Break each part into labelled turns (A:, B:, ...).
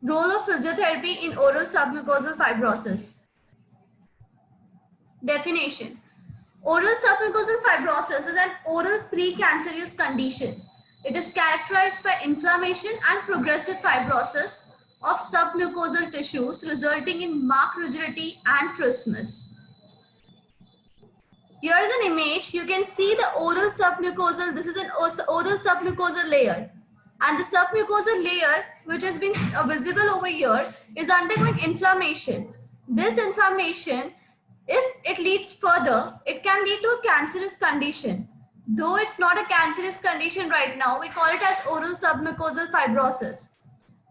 A: Role of physiotherapy in oral submucosal fibrosis. Definition. Oral submucosal fibrosis is an oral precancerous condition. It is characterized by inflammation and progressive fibrosis of submucosal tissues resulting in marked rigidity and trismus. Here is an image. You can see the oral submucosal. This is an oral submucosal layer. And the submucosal layer, which has been visible over here, is undergoing inflammation. This inflammation, if it leads further, it can lead to a cancerous condition. Though it's not a cancerous condition right now, we call it as oral submucosal fibrosis,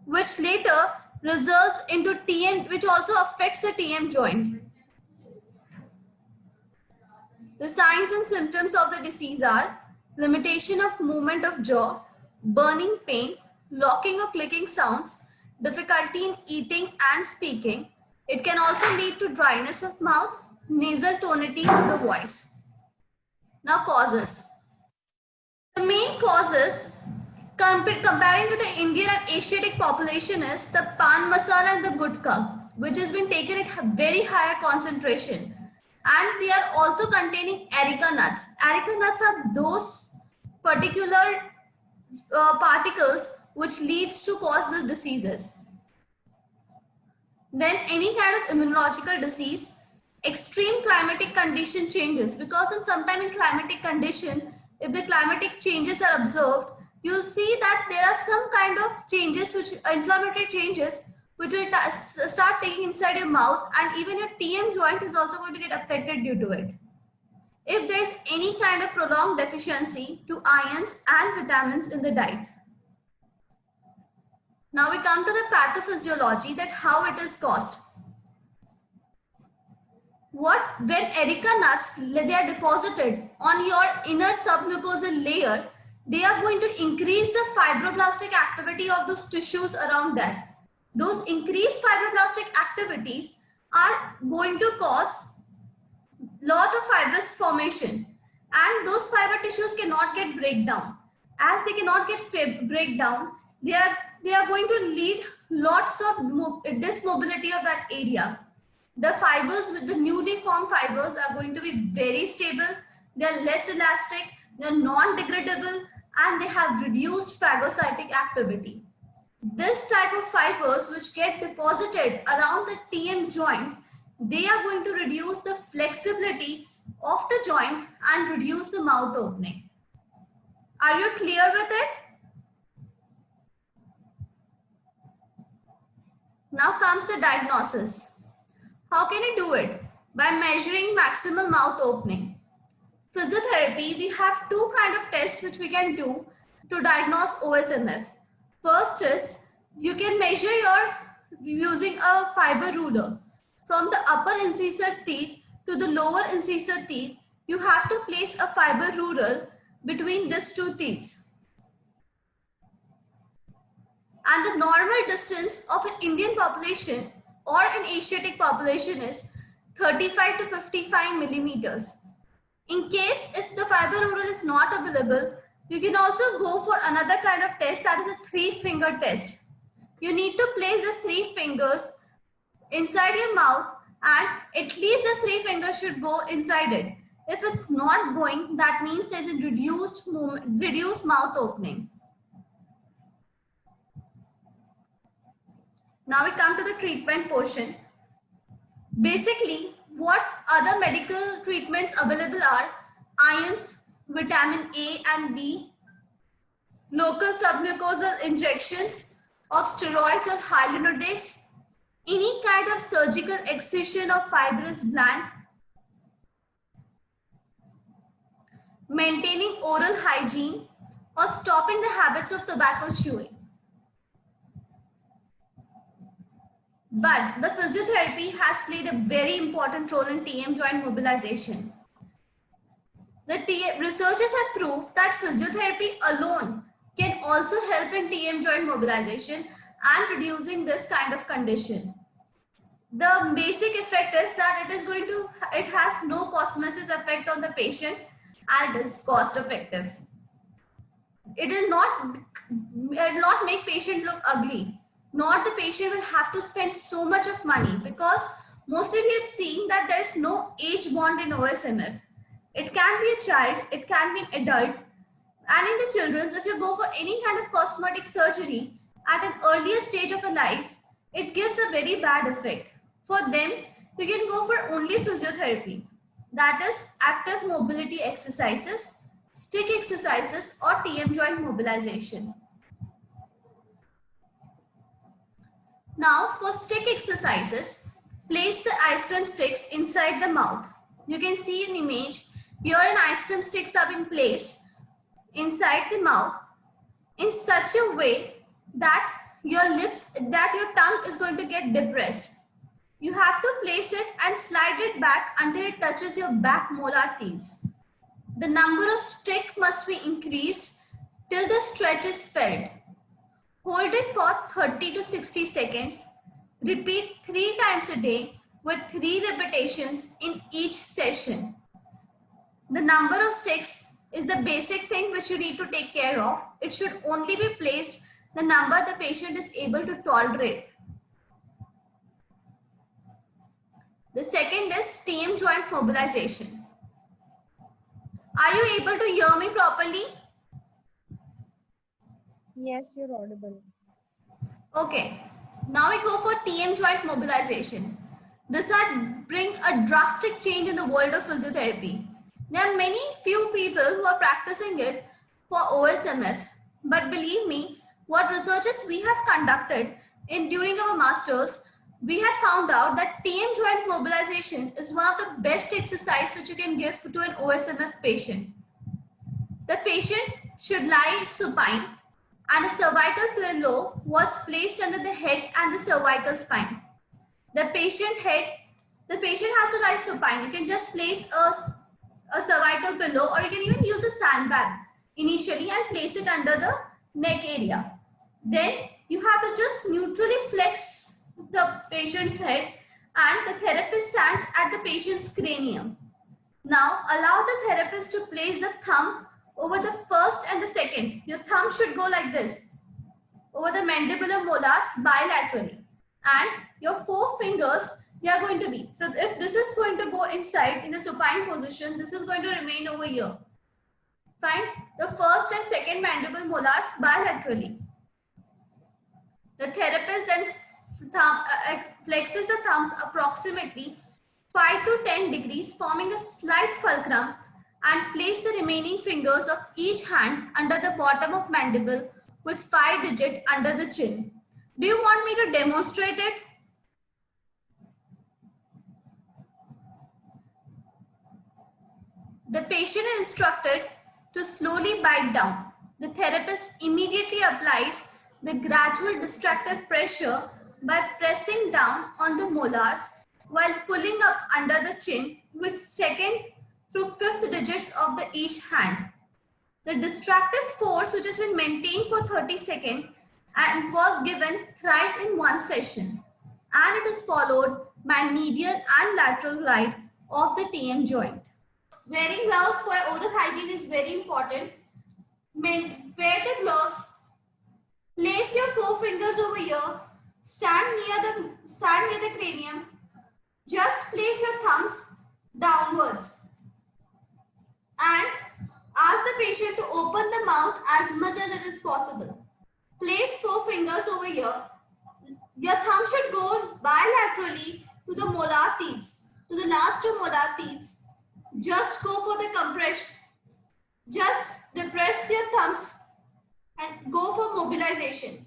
A: which later results into TM, which also affects the TM joint. The signs and symptoms of the disease are limitation of movement of jaw, burning pain, locking or clicking sounds, difficulty in eating and speaking. It can also lead to dryness of mouth, nasal tonality of the voice. Now causes. The main causes comparing to the Indian and Asiatic population is the pan masala and the gutka, which has been taken at very higher concentration. And they are also containing areca nuts. Areca nuts are those particular particles which leads to cause these diseases. Then any kind of immunological disease, extreme climatic condition changes, because in sometime in climatic condition, if the climatic changes are observed, you'll see that there are some kind of changes, which inflammatory changes, which will start taking inside your mouth, and even your TM joint is also going to get affected due to it. If there is any kind of prolonged deficiency to ions and vitamins in the diet. Now we come to the pathophysiology, that how it is caused. When areca nuts, they are deposited on your inner submucosal layer, they are going to increase the fibroblastic activity of those tissues around that. Those increased fibroblastic activities are going to cause lot of fibrous formation, and those fiber tissues cannot get breakdown. As they cannot get breakdown, they are going to lead lots of dysmobility of that area. The fibers with the newly formed fibers are going to be very stable, they are less elastic, they are non-degradable, and they have reduced phagocytic activity. This type of fibers which get deposited around the TM joint, they are going to reduce the flexibility of the joint and reduce the mouth opening. Are you clear with it? Now comes the diagnosis. How can you do it? By measuring maximal mouth opening. Physiotherapy, we have two kinds of tests which we can do to diagnose OSMF. First is, you can measure using a fiber ruler. From the upper incisor teeth to the lower incisor teeth, you have to place a fiber ruler between these two teeth. And the normal distance of an Indian population or an Asiatic population is 35 to 55 millimeters. In case if the fiber ruler is not available, you can also go for another kind of test, that is a 3-finger test. You need to place the 3 fingers inside your mouth, and at least the 3 fingers should go inside it. If it's not going, that means there's a reduced mouth opening. Now we come to the treatment portion. Basically, what other medical treatments available are ions, vitamin A and B, local submucosal injections of steroids or hyaluronidase, any kind of surgical excision of fibrous gland, maintaining oral hygiene, or stopping the habits of tobacco chewing. But the physiotherapy has played a very important role in TM joint mobilization. The researchers have proved that physiotherapy alone can also help in TM joint mobilization and reducing this kind of condition. The basic effect is that it has no cosmesis effect on the patient, and it is cost effective. It will not make patient look ugly. nor the patient will have to spend so much of money, because mostly we have seen that there is no age bond in OSMF. It can be a child, it can be an adult, and in the children's, if you go for any kind of cosmetic surgery at an earlier stage of a life, it gives a very bad effect. For them, you can go for only physiotherapy, that is active mobility exercises, stick exercises, or TM joint mobilization. Now for stick exercises, place the ice cream sticks inside the mouth. You can see an image here, an ice cream sticks are being placed inside the mouth in such a way that your tongue is going to get depressed. You have to place it and slide it back until it touches your back molar teeth. The number of stick must be increased till the stretch is felt. Hold it for 30 to 60 seconds. Repeat 3 times a day with 3 repetitions in each session. The number of sticks is the basic thing which you need to take care of. It should only be placed the number the patient is able to tolerate. The second is TM joint mobilization. Are you able to hear me properly?
B: Yes, you're audible.
A: Okay. Now we go for TM joint mobilization. This will bring a drastic change in the world of physiotherapy. There are many few people who are practicing it for OSMF, but believe me, what researches we have conducted during our masters, we have found out that TM joint mobilization is one of the best exercise which you can give to an OSMF patient. The patient should lie supine and a cervical pillow was placed under the head and the cervical spine. The patient has to lie supine. You can just place a cervical pillow, or you can even use a sandbag initially and place it under the neck area. Then you have to just neutrally flex the patient's head and the therapist stands at the patient's cranium. Now allow the therapist to place the thumb over the first and the second. Your thumb should go like this over the mandibular molars bilaterally, and your 4 fingers, they are going to be, so if this is going to go inside in the supine position, this is going to remain over here. Fine. The first and second mandible molars bilaterally. The therapist then flexes the thumbs approximately 5 to 10 degrees, forming a slight fulcrum, and place the remaining fingers of each hand under the bottom of mandible with 5 digits under the chin. Do you want me to demonstrate it? The patient is instructed to slowly bite down. The therapist immediately applies the gradual distractive pressure by pressing down on the molars while pulling up under the chin with 2nd through 5th digits of each hand. The distractive force, which has been maintained for 30 seconds and was given thrice in one session, and it is followed by medial and lateral glide of the TM joint. Wearing gloves for oral hygiene is very important. Wear the gloves. Place your 4 fingers over here. Stand near the cranium. Just place your thumbs downwards and ask the patient to open the mouth as much as it is possible. Place 4 fingers over here. Your thumb should go bilaterally to the molar teeth, to the last 2 molar teeth. Just go for the compression. Just depress your thumbs and go for mobilization.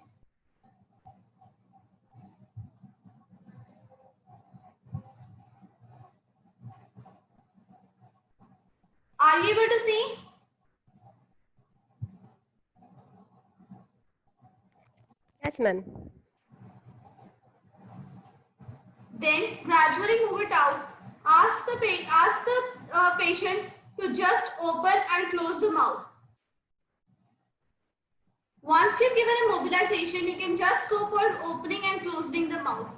A: Are you able to see?
B: Yes, ma'am.
A: Then gradually move it out. Ask the patient to just open and close the mouth. Once you've given a mobilization, you can just go for opening and closing the mouth.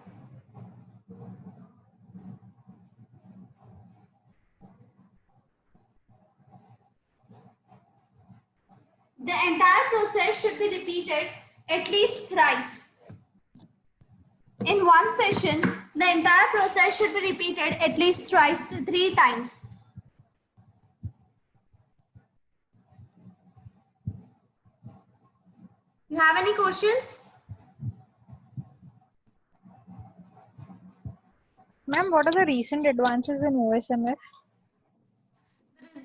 A: The entire process should be repeated at least thrice. In one session, the entire process should be repeated at least thrice to 3 times. You have any questions?
C: Ma'am, what are the recent advances in OSMF?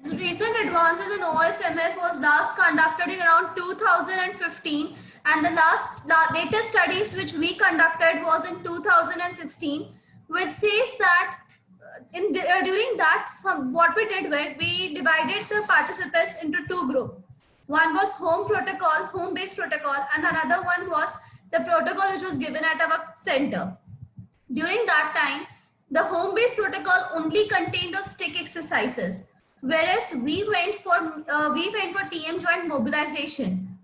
A: The recent advances in OSMF was last conducted in around 2015, and the latest studies which we conducted was in 2016, which says that during that what we did was we divided the participants into 2 groups. One was home-based protocol, and another one was the protocol which was given at our center. During that time, the home-based protocol only contained of stick exercises, whereas we went for TM joint mobilization.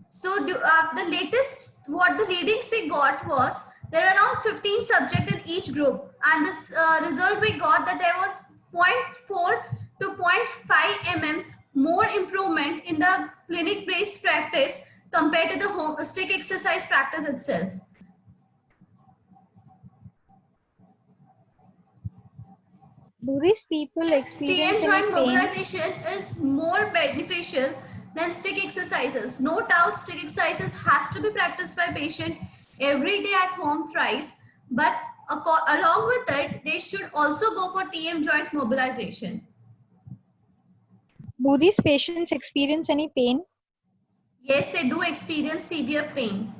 A: So the latest, what the readings we got was there are around 15 subjects in each group, and this result we got that there was 0.4 to 0.5 mm more improvement in the clinic-based practice compared to the home stick exercise practice itself.
C: Do these people
A: TM
C: experience
A: joint
C: any pain?
A: mobilization is more beneficial than stick exercises. No doubt stick exercises has to be practiced by patient every day at home thrice, but along with it, they should also go for TM joint mobilization.
C: Do these patients experience any pain?
A: Yes, they do experience severe pain.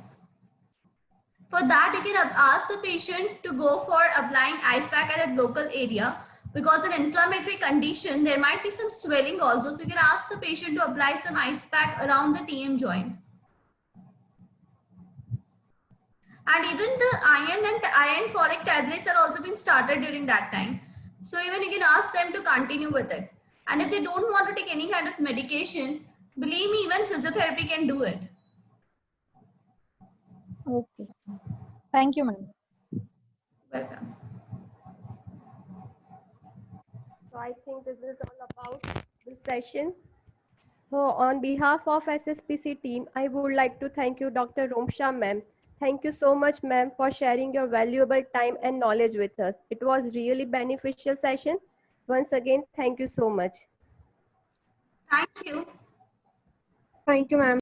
A: For that, you can ask the patient to go for applying ice pack at a local area, because in inflammatory condition, there might be some swelling also. So you can ask the patient to apply some ice pack around the TM joint. And even the iron folic tablets are also been started during that time. So even you can ask them to continue with it. And if they don't want to take any kind of medication, believe me, even physiotherapy can do it.
C: Okay. Thank you, ma'am.
A: Welcome.
B: So I think this is all about this session. So on behalf of SSPC team, I would like to thank you, Dr. Romsha ma'am. Thank you so much, ma'am, for sharing your valuable time and knowledge with us. It was really beneficial session. Once again, thank you so much.
A: Thank you.
D: Thank you, ma'am.